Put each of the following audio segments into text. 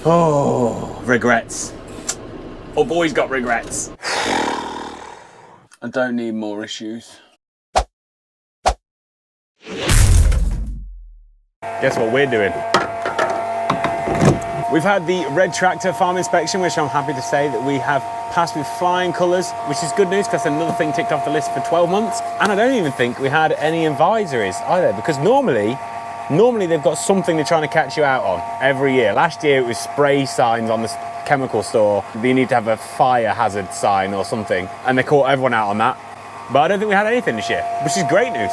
Oh, regrets. I've always got regrets. I don't need more issues. Guess what we're doing? We've had the red tractor farm inspection, which I'm happy to say that we have passed with flying colours, which is good news because another thing ticked off the list for 12 months. And I don't even think we had any advisories either, because normally they've got something they're trying to catch you out on every year. Last year it was spray signs on the chemical store. You need to have a fire hazard sign or something, and they caught everyone out on that. But I don't think we had anything this year, which is great news.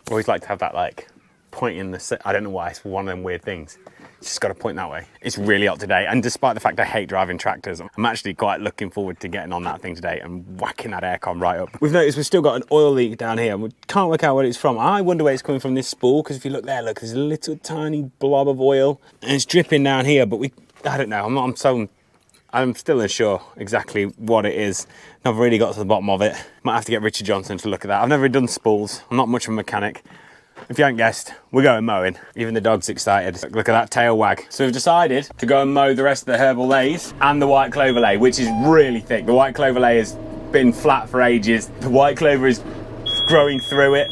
I always like to have that like point in the, I don't know why, it's one of them weird things. It's just got to point that way. It's really up to date, and despite the fact I hate driving tractors, I'm actually quite looking forward to getting on that thing today and whacking that aircon right up. We've noticed we've still got an oil leak down here, and we can't work out what it's from. I wonder where it's coming from, this spool, because if you look there, look, there's a little tiny blob of oil, and it's dripping down here, but I don't know, I'm still unsure exactly what it is. I've really got to the bottom of it. Might have to get Richard Johnson to look at that. I've never done spools. I'm not much of a mechanic. If you haven't guessed, we're going mowing. Even the dog's excited. Look at that tail wag. So we've decided to go and mow the rest of the herbal lays and the white clover lay, which is really thick. The white clover lay has been flat for ages. The white clover is growing through it.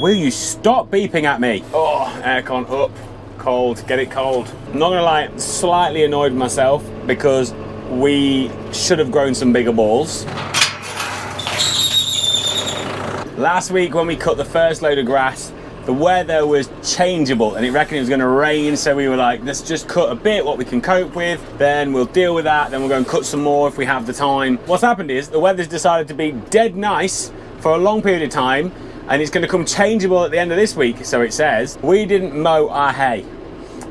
Will you stop beeping at me? Oh, aircon up. Cold, get it cold. I'm not gonna lie, I'm slightly annoyed with myself because we should have grown some bigger balls. Last week when we cut the first load of grass, the weather was changeable and it reckoned it was gonna rain, so we were like, let's just cut a bit what we can cope with, then we'll deal with that, then we'll go and cut some more if we have the time. What's happened is the weather's decided to be dead nice for a long period of time, and it's going to come changeable at the end of this week, so it says. We didn't mow our hay,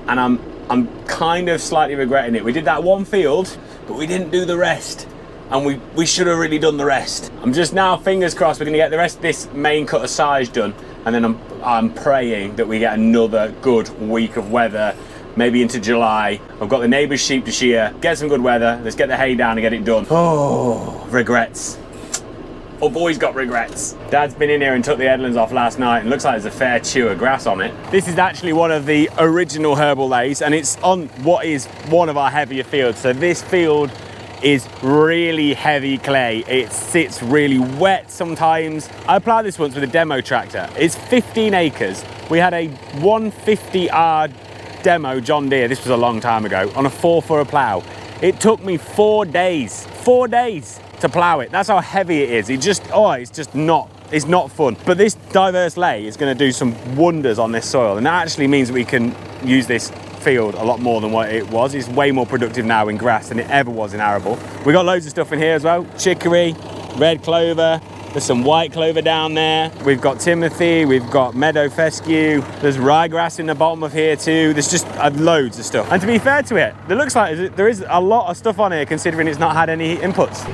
and I'm kind of slightly regretting it. We did that one field, but we didn't do the rest, and we should have really done the rest. I'm just now, fingers crossed, we're going to get the rest of this main cut of Silage done, and then I'm praying that we get another good week of weather, maybe into July. I've got the neighbour's sheep to shear, get some good weather, let's get the hay down and get it done. Oh, regrets. I've always got regrets. Dad's been in here and took the headlands off last night, and looks like there's a fair chew of grass on it. This is actually one of the original herbal lays, and it's on what is one of our heavier fields. So this field is really heavy clay. It sits really wet sometimes. I ploughed this once with a demo tractor. It's 15 acres. We had a 150R demo John Deere, this was a long time ago, on a 4-furrow plough. It took me 4 days to plough it. That's how heavy it is. It's not fun. But this diverse lay is going to do some wonders on this soil, and that actually means we can use this field a lot more than what it was. It's way more productive now in grass than it ever was in arable. We got loads of stuff in here as well. Chicory, red clover, there's some white clover down there. We've got timothy, we've got meadow fescue, there's ryegrass in the bottom of here too. There's just loads of stuff. And to be fair to it, it looks like there is a lot of stuff on here considering it's not had any inputs.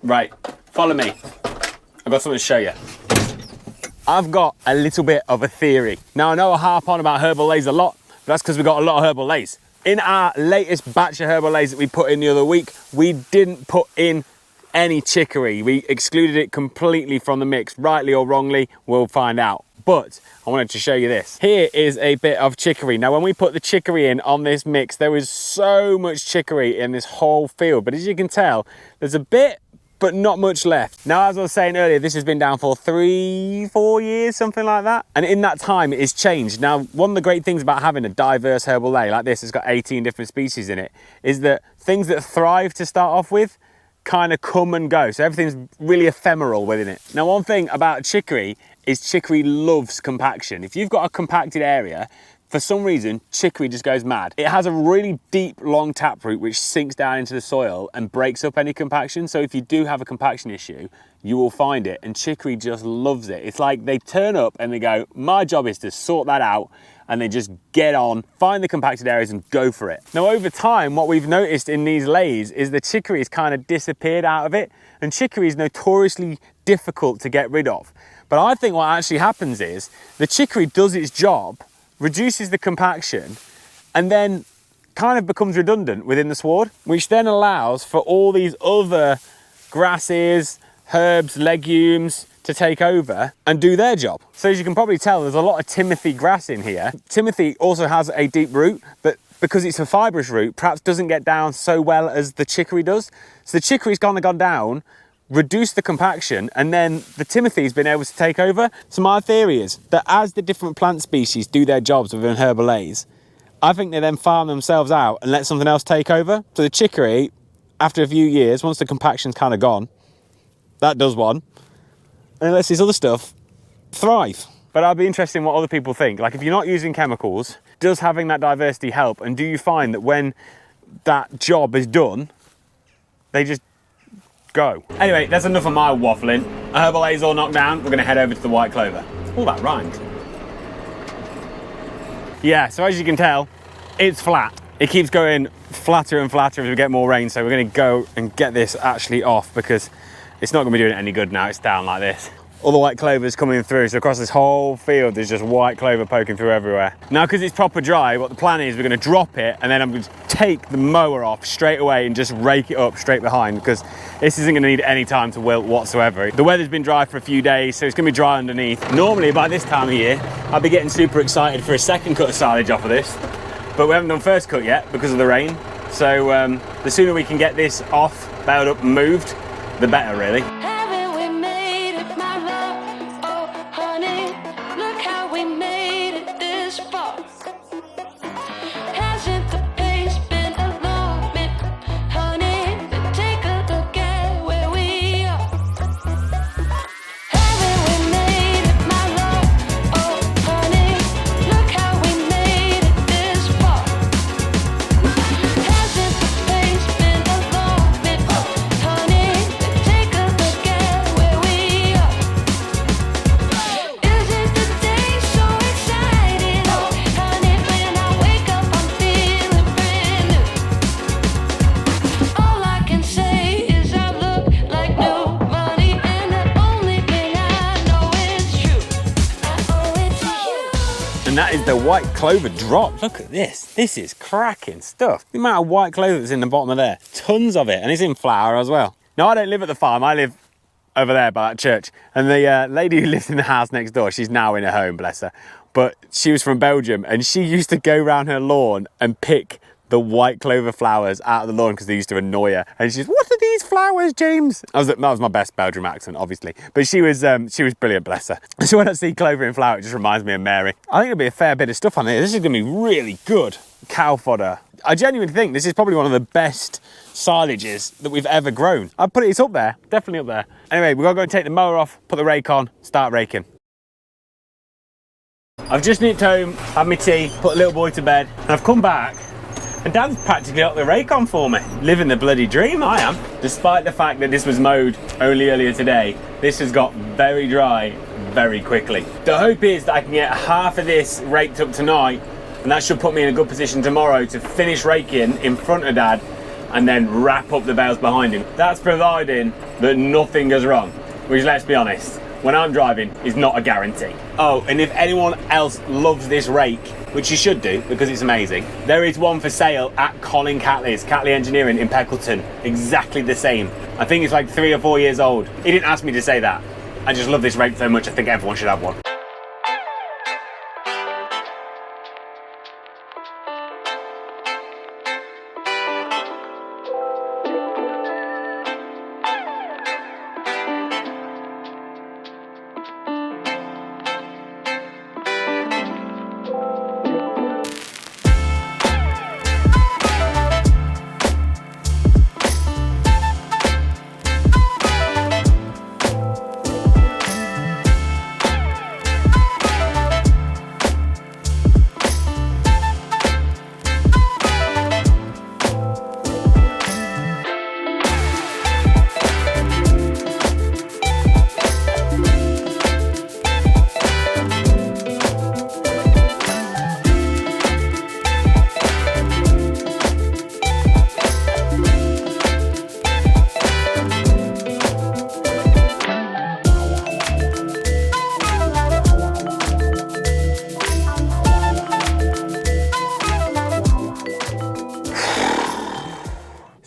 Right, follow me. I've got something to show you. I've got a little bit of a theory. Now, I know I harp on about herbal lays a lot, but that's because we've got a lot of herbal lays. In our latest batch of herbal lays that we put in the other week, we didn't put in any chicory. We excluded it completely from the mix, rightly or wrongly, we'll find out. But I wanted to show you this. Here is a bit of chicory. Now, when we put the chicory in on this mix, there was so much chicory in this whole field. But as you can tell, there's a bit, but not much left. Now, as I was saying earlier, this has been down for 3-4 years, something like that. And in that time, it has changed. Now, one of the great things about having a diverse herbal lay like this, it's got 18 different species in it, is that things that thrive to start off with kind of come and go. So everything's really ephemeral within it. Now, one thing about chicory is chicory loves compaction. If you've got a compacted area, for some reason, chicory just goes mad. It has a really deep, long taproot which sinks down into the soil and breaks up any compaction. So if you do have a compaction issue, you will find it, and chicory just loves it. It's like they turn up and they go, my job is to sort that out, and they just get on, find the compacted areas and go for it. Now, over time, what we've noticed in these lays is the chicory has kind of disappeared out of it, and chicory is notoriously difficult to get rid of. But I think what actually happens is the chicory does its job reduces the compaction, and then kind of becomes redundant within the sward, which then allows for all these other grasses, herbs, legumes to take over and do their job. So as you can probably tell, there's a lot of Timothy grass in here. Timothy also has a deep root, but because it's a fibrous root, perhaps doesn't get down so well as the chicory does. So the chicory's gone down, reduced the compaction, and then the Timothy's been able to take over. So my theory is that as the different plant species do their jobs within herbal A's, I think they then farm themselves out and let something else take over. So the chicory, after a few years, once the compaction's kind of gone, that does one, and it lets this other stuff thrive. But I'd be interested in what other people think. Like, if you're not using chemicals, does having that diversity help? And do you find that when that job is done, they just go? Anyway, that's enough of my waffling. Herbal A's all knocked down. We're gonna head over to the white clover. All that rhymed. Yeah, so as you can tell, it's flat. It keeps going flatter and flatter as we get more rain, so we're gonna go and get this actually off because it's not gonna be doing it any good now it's down like this. All the white clover's coming through, so across this whole field there's just white clover poking through everywhere. Now, because it's proper dry, what the plan is, we're gonna drop it and then I'm gonna take the mower off straight away and just rake it up straight behind, because this isn't gonna need any time to wilt whatsoever. The weather's been dry for a few days, so it's gonna be dry underneath. Normally by this time of year, I'd be getting super excited for a second cut of silage off of this, but we haven't done first cut yet because of the rain. So the sooner we can get this off, baled up and moved, the better really. And that is the white clover drop. Look at this. This is cracking stuff. The amount of white clover that's in the bottom of there. Tons of it. And it's in flower as well. Now, I don't live at the farm. I live over there by that church. And the lady who lives in the house next door, she's now in her home, bless her. But she was from Belgium and she used to go around her lawn and pick the white clover flowers out of the lawn because they used to annoy her. And she's, what are these flowers, James? That was my best Belgium accent, obviously. But she was brilliant, bless her. So when I see clover in flower, it just reminds me of Mary. I think there'll be a fair bit of stuff on here. This is gonna be really good cow fodder. I genuinely think this is probably one of the best silages that we've ever grown. I'd put it, it's up there, definitely up there. Anyway, we've got to go and take the mower off, put the rake on, start raking. I've just nipped home, had my tea, put a little boy to bed, and I've come back and Dad's practically got the rake on for me. Living the bloody dream, I am. Despite the fact that this was mowed only earlier today, this has got very dry very quickly. The hope is that I can get half of this raked up tonight, and that should put me in a good position tomorrow to finish raking in front of Dad and then wrap up the bales behind him. That's providing that nothing goes wrong, which, let's be honest, when I'm driving is not a guarantee. Oh, and if anyone else loves this rake, which you should do because it's amazing, there is one for sale at Colin Catley's, Catley Engineering in Peckleton. Exactly the same. I think it's like 3 or 4 years old. He didn't ask me to say that. I just love this rake so much, I think everyone should have one.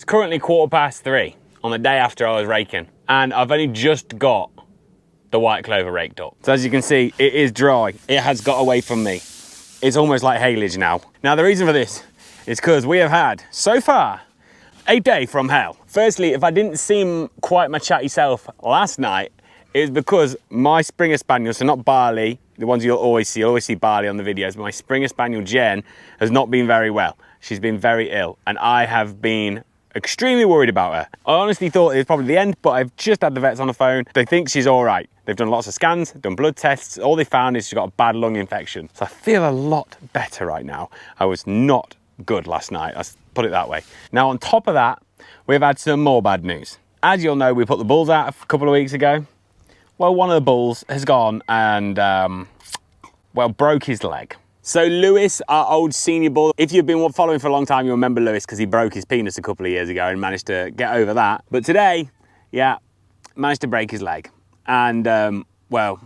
currently 3:15 on the day after I was raking, and I've only just got the white clover raked up. So as you can see, it is dry. It has got away from me. It's almost like haylage now. Now the reason for this is because we have had, so far, a day from hell. Firstly, if I didn't seem quite my chatty self last night, it was because my Springer Spaniel, so not Barley, the ones you'll always see Barley on the videos, but my Springer Spaniel Jen has not been very well. She's been very ill, and I have been extremely worried about her. I honestly thought it was probably the end, but I've just had the vets on the phone. They think she's all right. They've done lots of scans, done blood tests. All they found is she's got a bad lung infection. So I feel a lot better right now. I was not good last night, let's put it that way. Now on top of that, we've had some more bad news. As you'll know, we put the bulls out a couple of weeks ago. Well, one of the bulls has gone and, well, broke his leg. So Lewis, our old senior bull, if you've been following for a long time, you'll remember Lewis because he broke his penis a couple of years ago and managed to get over that. But today, yeah, managed to break his leg. And, well,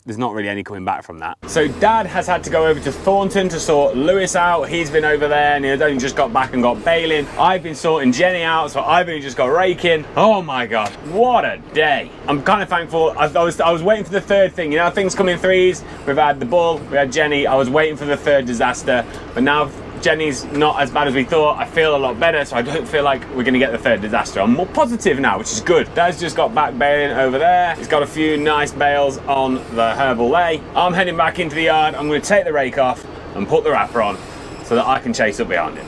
there's not really any coming back from that. So Dad has had to go over to Thornton to sort Lewis out. He's been over there and he's only just got back and got baling. I've been sorting Jenny out, so I've only just got raking. Oh my God, what a day. I'm kind of thankful. I was waiting for the third thing. You know, things come in threes. We've had the bull, we had Jenny. I was waiting for the third disaster, but now Jenny's not as bad as we thought. I feel a lot better, so I don't feel like we're gonna get the third disaster. I'm more positive now, which is good. Dad's just got back baling over there. He's got a few nice bales on the herbal lay. I'm heading back into the yard. I'm gonna take the rake off and put the wrapper on so that I can chase up behind him.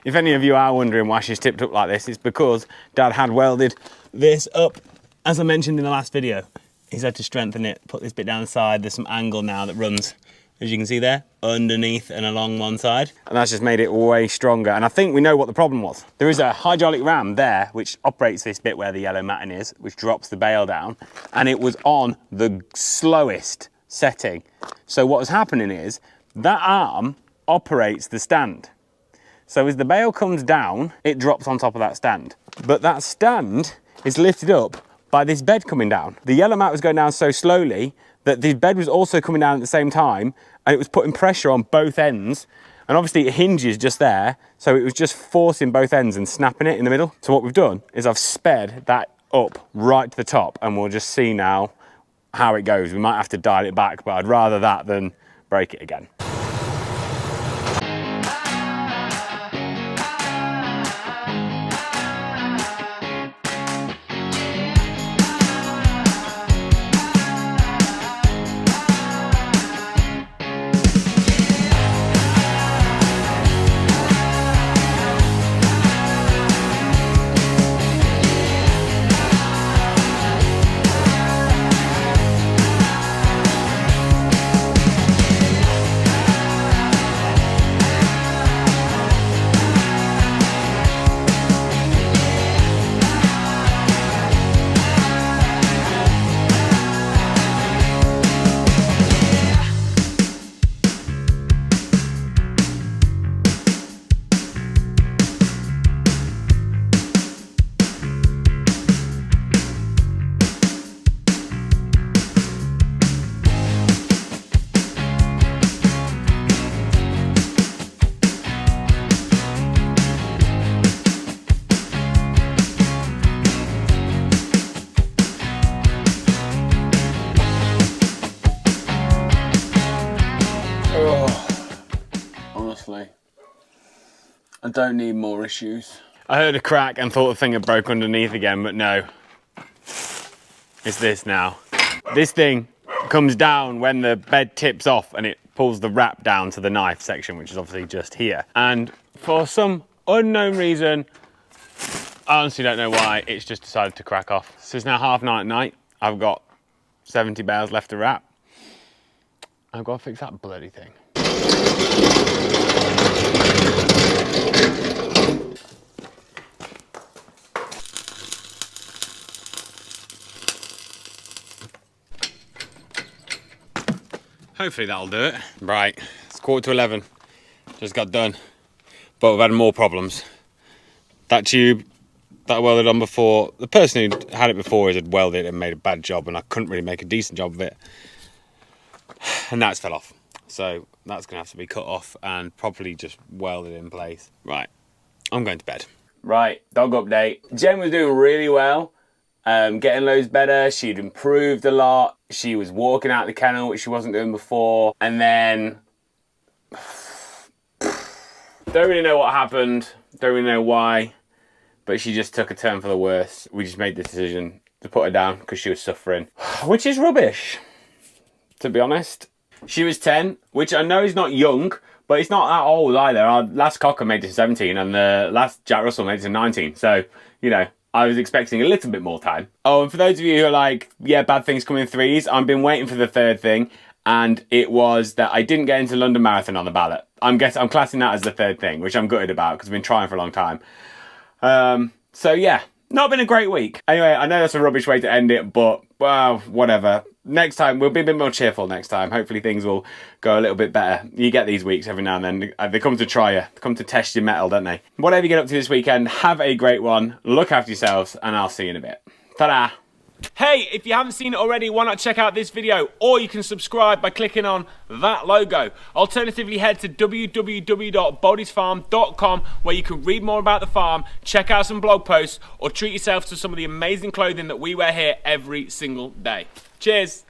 If any of you are wondering why she's tipped up like this, it's because Dad had welded this up, as I mentioned in the last video. He's had to strengthen it, put this bit down the side. There's some angle now that runs, as you can see there, underneath and along one side. And that's just made it way stronger. And I think we know what the problem was. There is a hydraulic ram there, which operates this bit where the yellow matting is, which drops the bale down. And it was on the slowest setting. So what was happening is, that arm operates the stand. So as the bale comes down, it drops on top of that stand. But that stand is lifted up by this bed coming down. The yellow mat was going down so slowly that the bed was also coming down at the same time, and it was putting pressure on both ends. And obviously it hinges just there, so it was just forcing both ends and snapping it in the middle. So what we've done is I've sped that up right to the top, and we'll just see now how it goes. We might have to dial it back, but I'd rather that than break it again. I don't need more issues. I heard a crack and thought the thing had broke underneath again, but no. It's this now. This thing comes down when the bed tips off and it pulls the wrap down to the knife section, which is obviously just here. And for some unknown reason, I honestly don't know why, it's just decided to crack off. So it's now 9:30 at night. I've got 70 bales left to wrap. I've got to fix that bloody thing. Hopefully that'll do it. Right, it's 11:15. Just got done. But we've had more problems. That tube that I welded on before, the person who had it before had welded it and made a bad job, and I couldn't really make a decent job of it. And that's fell off. So that's going to have to be cut off and properly just welded in place. Right, I'm going to bed. Right, dog update. Jen was doing really well, getting loads better. She'd improved a lot. She was walking out the kennel, which she wasn't doing before. And then, don't really know what happened. Don't really know why, but she just took a turn for the worse. We just made the decision to put her down because she was suffering, which is rubbish, to be honest. She was 10, which I know is not young, but it's not that old either. Our last cocker made it to 17 and the last Jack Russell made it to 19. So, you know, I was expecting a little bit more time. Oh, and for those of you who are like, yeah, bad things come in threes, I've been waiting for the third thing, and it was that I didn't get into London Marathon on the ballot. I'm classing that as the third thing, which I'm gutted about because I've been trying for a long time. So yeah, not been a great week. Anyway, I know that's a rubbish way to end it, but well, whatever. Next time, we'll be a bit more cheerful next time. Hopefully things will go a little bit better. You get these weeks every now and then. They come to try you. They come to test your metal, don't they? Whatever you get up to this weekend, have a great one. Look after yourselves, and I'll see you in a bit. Ta-da! Hey, if you haven't seen it already, why not check out this video? Or you can subscribe by clicking on that logo. Alternatively, head to www.bodysfarm.com where you can read more about the farm, check out some blog posts, or treat yourself to some of the amazing clothing that we wear here every single day. Cheers!